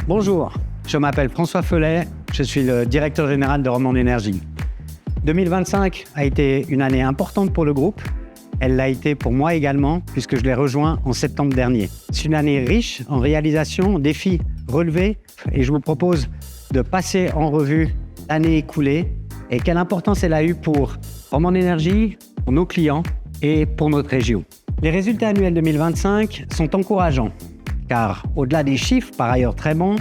Bonjour, je m'appelle François Felet, je suis le directeur général de Romande Énergie. 2025 a été une année importante pour le groupe. Elle l'a été pour moi également, puisque je l'ai rejoint en septembre dernier. C'est une année riche en réalisations, en défis relevés, et je vous propose de passer en revue l'année écoulée et quelle importance elle a eu pour Romande Énergie, pour nos clients et pour notre région. Les résultats annuels 2025 sont encourageants, car au-delà des chiffres, par ailleurs très bons,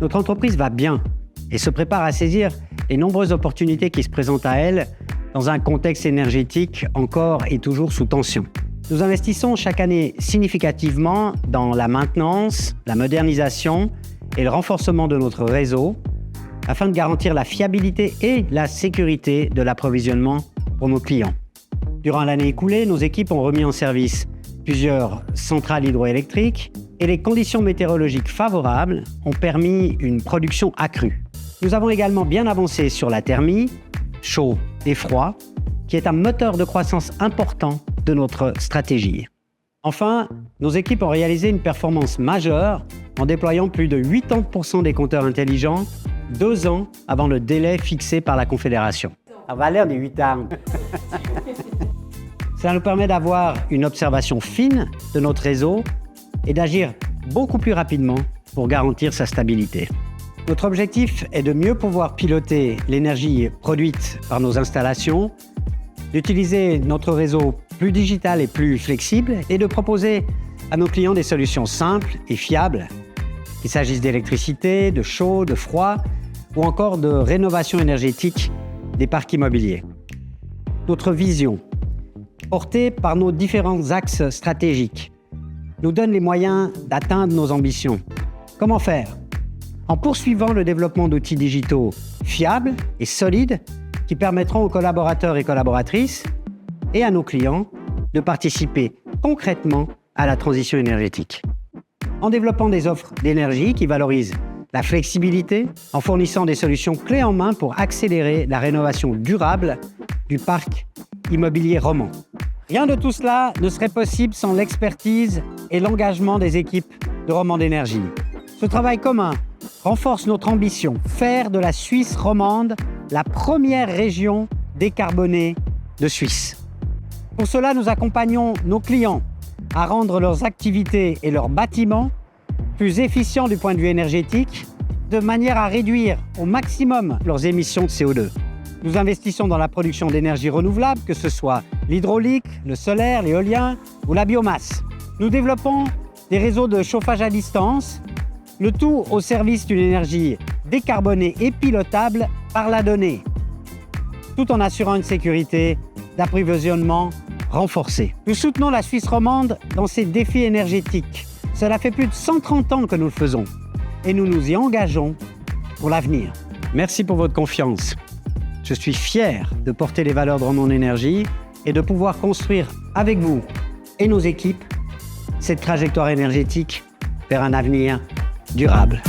notre entreprise va bien et se prépare à saisir les nombreuses opportunités qui se présentent à elle dans un contexte énergétique encore et toujours sous tension. Nous investissons chaque année significativement dans la maintenance, la modernisation et le renforcement de notre réseau afin de garantir la fiabilité et la sécurité de l'approvisionnement pour nos clients. Durant l'année écoulée, nos équipes ont remis en service plusieurs centrales hydroélectriques et les conditions météorologiques favorables ont permis une production accrue. Nous avons également bien avancé sur la thermie, chaud et froid, qui est un moteur de croissance important de notre stratégie. Enfin, nos équipes ont réalisé une performance majeure en déployant plus de 80% des compteurs intelligents 2 ans avant le délai fixé par la Confédération. Ça va l'air des 8 ans. Cela nous permet d'avoir une observation fine de notre réseau et d'agir beaucoup plus rapidement pour garantir sa stabilité. Notre objectif est de mieux pouvoir piloter l'énergie produite par nos installations, d'utiliser notre réseau plus digital et plus flexible et de proposer à nos clients des solutions simples et fiables, qu'il s'agisse d'électricité, de chaud, de froid ou encore de rénovation énergétique des parcs immobiliers. Notre vision, portée par nos différents axes stratégiques, nous donne les moyens d'atteindre nos ambitions. Comment faire ? En poursuivant le développement d'outils digitaux fiables et solides qui permettront aux collaborateurs et collaboratrices et à nos clients de participer concrètement à la transition énergétique. En développant des offres d'énergie qui valorisent la flexibilité, en fournissant des solutions clés en main pour accélérer la rénovation durable du parc immobilier roman. Rien de tout cela ne serait possible sans l'expertise et l'engagement des équipes de Romande Énergie. Ce travail commun renforce notre ambition, faire de la Suisse romande la première région décarbonée de Suisse. Pour cela, nous accompagnons nos clients à rendre leurs activités et leurs bâtiments plus efficients du point de vue énergétique, de manière à réduire au maximum leurs émissions de CO2. Nous investissons dans la production d'énergie renouvelable, que ce soit l'hydraulique, le solaire, l'éolien ou la biomasse. Nous développons des réseaux de chauffage à distance, le tout au service d'une énergie décarbonée et pilotable par la donnée, tout en assurant une sécurité d'approvisionnement renforcée. Nous soutenons la Suisse romande dans ses défis énergétiques. Cela fait plus de 130 ans que nous le faisons et nous nous y engageons pour l'avenir. Merci pour votre confiance. Je suis fier de porter les valeurs de Romande Énergie et de pouvoir construire avec vous et nos équipes cette trajectoire énergétique vers un avenir durable.